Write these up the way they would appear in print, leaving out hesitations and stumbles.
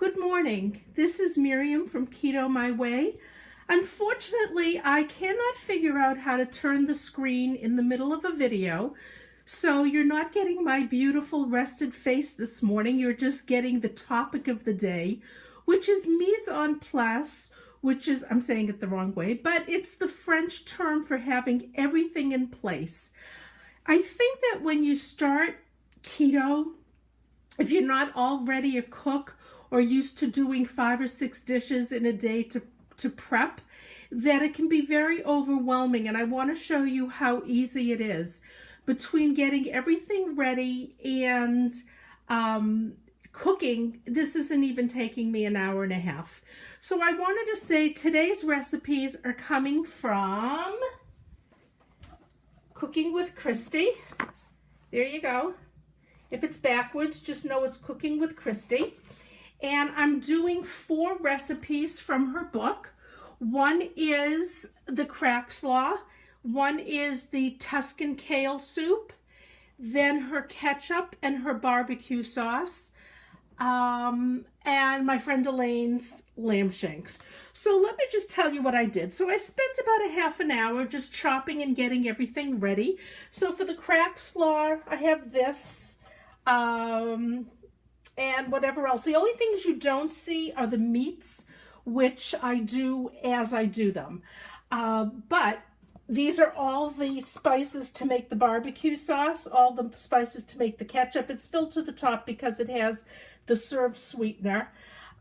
Good morning. This is Miriam from Keto My Way. Unfortunately, I cannot figure out how to turn the screen in the middle of a video, so you're not getting my beautiful rested face this morning. You're just getting the topic of the day, which is mise en place, which is, I'm saying it the wrong way, but it's the French term for having everything in place. I think that when you start keto, if you're not already a cook or used to doing 5 or 6 dishes in a day to prep, that it can be very overwhelming. And I want to show you how easy it is. Between getting everything ready and cooking, this isn't even taking me an hour and a half. So I wanted to say today's recipes are coming from Cooking with Christy. There you go. If it's backwards, just know it's Cooking with Christy. And I'm doing 4 recipes from her book. One is the crack slaw. One is the Tuscan kale soup. Then her ketchup and her barbecue sauce. And my friend Elaine's lamb shanks. So let me just tell you what I did. So I spent about a half an hour just chopping and getting everything ready. So for the crack slaw, I have this. And whatever else. The only things you don't see are the meats, which I do as I do them. But these are all the spices to make the barbecue sauce, all the spices to make the ketchup. It's filled to the top because it has the serve sweetener.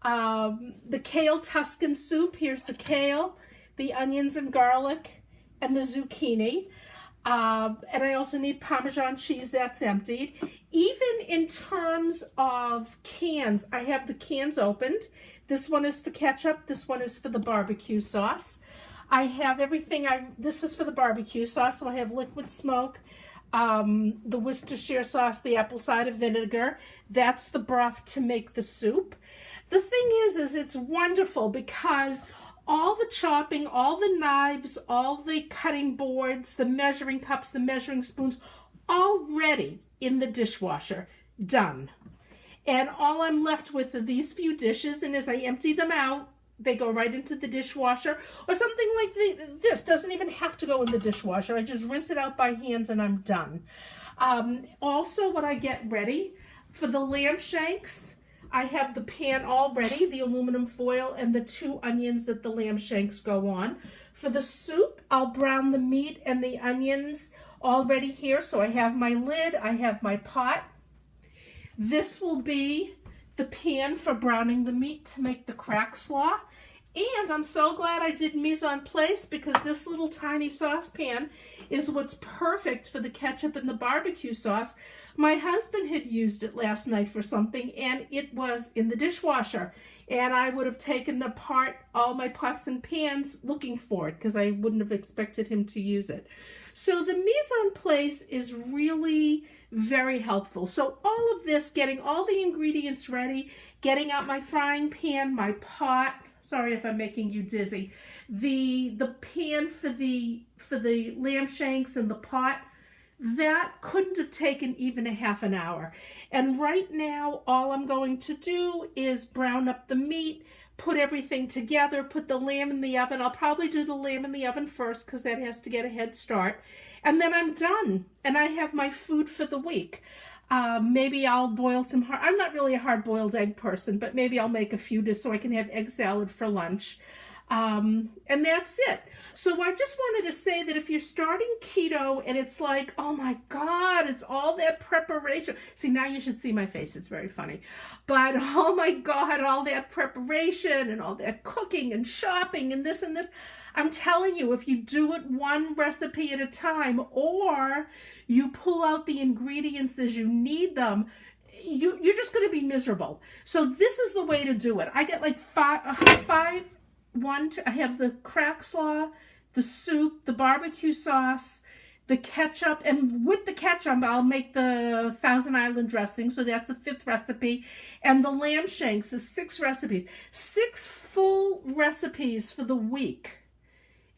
The kale Tuscan soup, here's the kale, the onions and garlic, and the zucchini. And I also need Parmesan cheese that's emptied. Even in terms of cans, I have the cans opened. This one is for ketchup. This one is for the barbecue sauce. I have everything. This is for the barbecue sauce. So I have liquid smoke, the Worcestershire sauce, the apple cider vinegar. That's the broth to make the soup. The thing is it's wonderful because all the chopping, all the knives, all the cutting boards, the measuring cups, the measuring spoons, all ready in the dishwasher, done. And all I'm left with are these few dishes, and as I empty them out, they go right into the dishwasher, or something like this doesn't even have to go in the dishwasher. I just rinse it out by hands and I'm done. Also, when I get ready for the lamb shanks, I have the pan all ready, the aluminum foil, and the 2 onions that the lamb shanks go on. For the soup, I'll brown the meat and the onions already here. So I have my lid, I have my pot. This will be the pan for browning the meat to make the crack slaw. And I'm so glad I did mise en place because this little tiny saucepan is what's perfect for the ketchup and the barbecue sauce. My husband had used it last night for something and it was in the dishwasher. And I would have taken apart all my pots and pans looking for it because I wouldn't have expected him to use it. So the mise en place is really very helpful. So all of this, getting all the ingredients ready, getting out my frying pan, my pot. Sorry if I'm making you dizzy. The pan for the lamb shanks and the pot, that couldn't have taken even a half an hour. And right now, all I'm going to do is brown up the meat, put everything together, put the lamb in the oven. I'll probably do the lamb in the oven first because that has to get a head start. And then I'm done. And I have my food for the week. Maybe I'll boil some I'm not really a hard-boiled egg person, but maybe I'll make a few just so I can have egg salad for lunch. And that's it. So I just wanted to say that if you're starting keto and it's like, oh my God, it's all that preparation. See, now you should see my face. It's very funny. But oh my God, all that preparation and all that cooking and shopping and this and this. I'm telling you, if you do it one recipe at a time or you pull out the ingredients as you need them, you're just going to be miserable. So this is the way to do it. I get like I have the crack slaw, the soup, the barbecue sauce, the ketchup, and with the ketchup, I'll make the Thousand Island dressing. So that's the 5th recipe. And the lamb shanks is 6 recipes. 6 full recipes for the week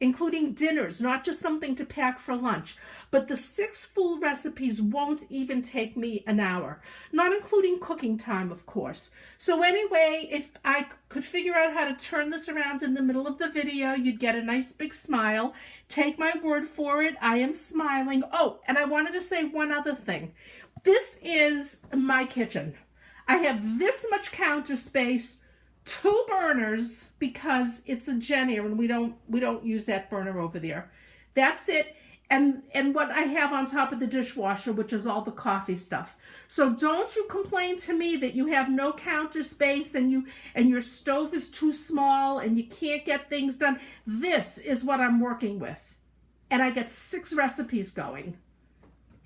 including dinners, not just something to pack for lunch. But the 6 full recipes won't even take me an hour, not including cooking time, of course. So anyway, if I could figure out how to turn this around in the middle of the video, you'd get a nice big smile. Take my word for it, I am smiling. Oh, and I wanted to say one other thing. This is my kitchen. I have this much counter space, 2 burners, because it's a Jennier and we don't use that burner over there. That's it. And what I have on top of the dishwasher, which is all the coffee stuff. So don't you complain to me that you have no counter space and your stove is too small and you can't get things done. This is what I'm working with. And I get 6 recipes going,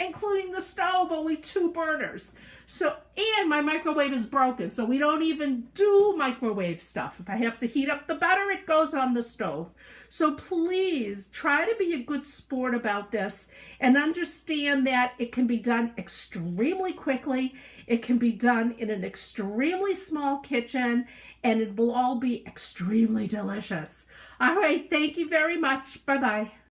including the stove, only 2 burners. So, and my microwave is broken, so we don't even do microwave stuff. If I have to heat up the butter, it goes on the stove. So please try to be a good sport about this and understand that it can be done extremely quickly. It can be done in an extremely small kitchen, and it will all be extremely delicious. All right, thank you very much. Bye-bye.